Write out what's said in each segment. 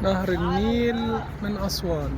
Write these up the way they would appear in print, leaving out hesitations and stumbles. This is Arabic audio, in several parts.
نهر النيل من أسوان.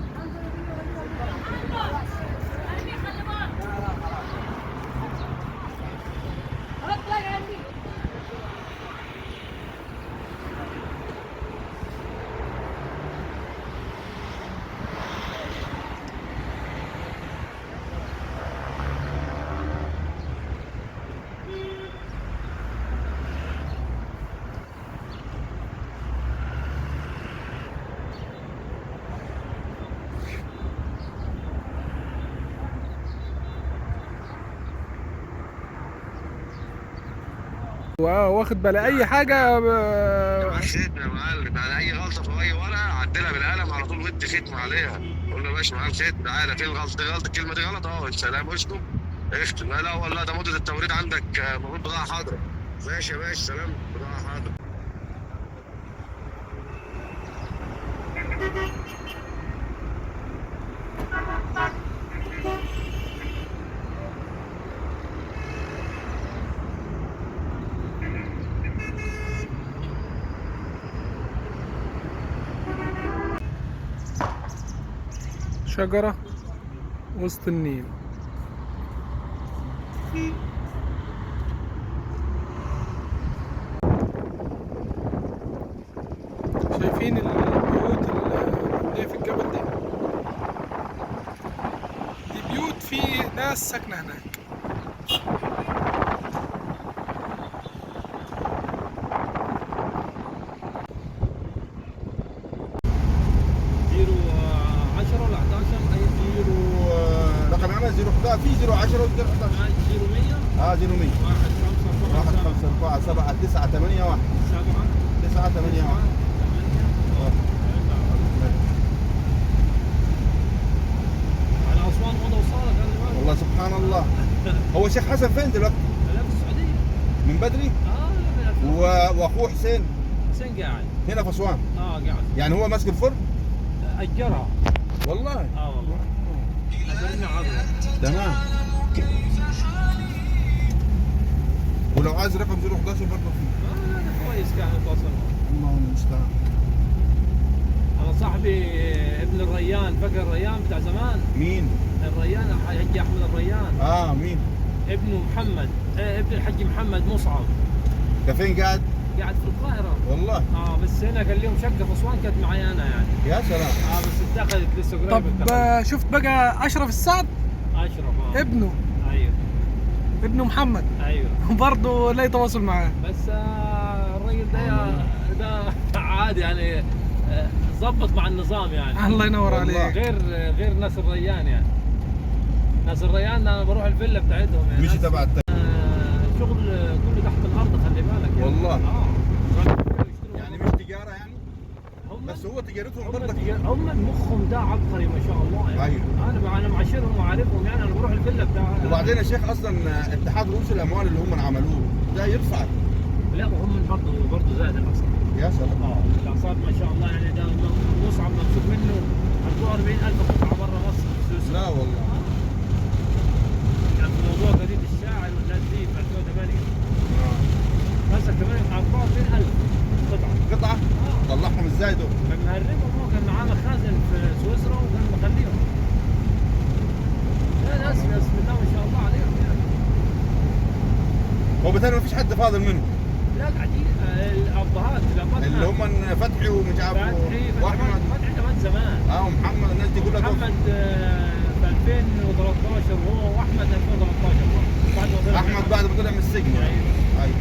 واو، واخد بالي اي حاجه ختم يا معلم، على اي غلطه في اي ورقه عدلها بالقلم على طول ودي ختم عليها. قول له يا باشا معاك ختم، تعالى فين الغلطه؟ غلطه الكلمه دي غلط اهو، السلام اشكم اختم. لا والله ده مده التوريد عندك المفروض بضاعه حاضره. ماشي يا باشا، سلام، بضاعه حاضره. شجره وسط النيل. شايفين البيوت اللي هي في الجبل دي؟ دي بيوت في ناس ساكنه هناك. رقم عمل 011 في 010 و 011 0100 0100 1 5 4 7 9 8 1 9 8 1. على أسوان أوضة وصالة. والله سبحان الله. هو شيخ حسن فين دلوقتي؟ لا في السعودية من بدري؟ واخوه حسين قاعد هنا في اسوان. قاعد يعني هو ماسك الفرن؟ أجرها والله. والله أجرنا عرض. تمام. ولو عايز رقم 011 برضه فيه. هذا كويس كان يتواصل معه. الله المستعان. أنا صاحبي ابن الريان، فاكر الريان بتاع زمان؟ مين؟ الريان الحاج أحمد الريان. مين؟ ابنه محمد، ابن الحاج محمد مصعب. ده فين قاعد؟ قاعد في القاهرة. والله. بس هنا كان لهم شقة في أسوان كانت معي أنا يعني. يا سلام. بس اتخذت لسه قريب. طب شفت بقى أشرف السعد؟ أشرف ابنه. أيوه. ابنه محمد. أيوه. برضه لا يتواصل معاه. بس الراجل ده عادي يعني، ظبط مع النظام يعني. الله ينور عليك. غير ناس الريان يعني. ناس الريان انا بروح الفيلا بتاعتهم يعني. مش تبع شغل كله تحت الارض، خلي بالك يعني. والله. يعني مش تجاره يعني؟ بس هو تجارتهم برضك. هم مخهم ده عبقري ما شاء الله يعني. ايوه. انا معاشرهم وعارفهم يعني، انا بروح الفيلا بتاعهم. وبعدين يا شيخ اصلا اتحاد رؤوس الاموال اللي هم عملوه ده يرفعك. لا وهم برضه زاد الاقساط. يا سلام. الاقساط ما شاء الله يعني. ده مصعب مبسوط منه 44000 قطعه برا مصر. لا والله. يعني في موضوع جديد الشاعر والناس دي في 2008 مسك كمان 44000 قطعه. طلعهم ازاي دول؟ كان مهربهم، هو كان معاه مخازن في سويسرا وكان مخليهم. بالتالي ما فيش حد فاضل منهم لا قاعدين الابهات اللي هم فتحي ومش عارف واحمد. فتحي من زمان. ومحمد الناس دي كلها محمد في 2013 وهو واحمد 2013 بعد ما طلع احمد بعد ما طلع من السجن يعني. ايوه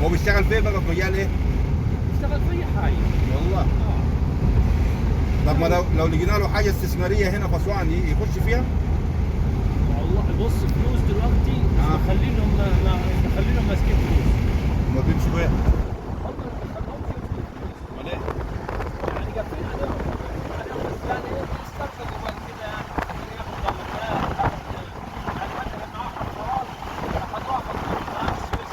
هو بيشتغل فين بقى في مجال ايه؟ اشتغل في اي حاجه والله. طب ما لو لقينا له حاجه استثماريه هنا في اسوان يخش فيها؟ والله بص فلوس دلوقتي مخلينهم ماسكين فلوس. ما بيمشوا بيها. هم ما بيخلوهمش يمسكوا فلوس. امال ايه؟ يعني قافلين عليهم بس يعني ايه يستقبلوا بعد كده يعني ياخذوا ضمانات يعني مثلا معاه حفارات اخذوها مع السويس.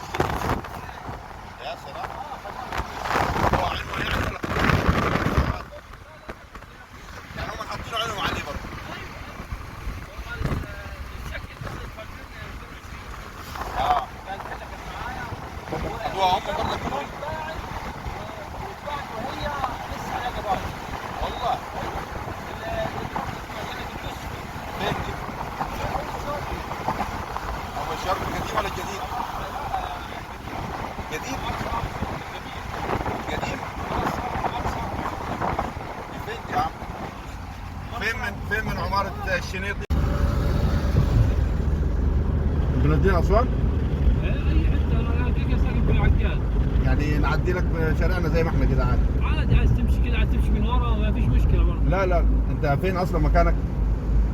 يا سلام. اخذوها هو علمه يعني ولا يعني هم حاطين عليهم عليه برضه. خدوها هم برضه كلهم. والله. فين دي؟ هو الشرق القديم ولا الجديد؟ جديد؟ قديم؟ فين دي يا عم؟ فين من عمارة الشنيطي؟ بلدين أسوان؟ اي حته انا كيف ساكن في العقاد. يعني نعدي لك شارعنا زي ما احنا كده عادي. عادي عايز تمشي كده عايز تمشي من ورا ما فيش مشكله برضه. لا انت فين اصلا مكانك؟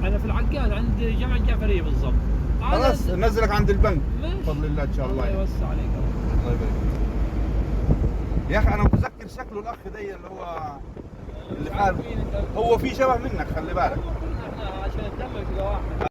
انا في العقاد عند جامعه الجعفريه بالضبط. خلاص ننزلك عند البنك ماشي. بفضل الله ان شاء الله. الله يوسع عليك. الله يبارك فيك. يا اخي انا متذكر شكله الاخ ده اللي هو اللي قال هو في شبه منك خلي بالك. احنا عشان نتلم كده واحد.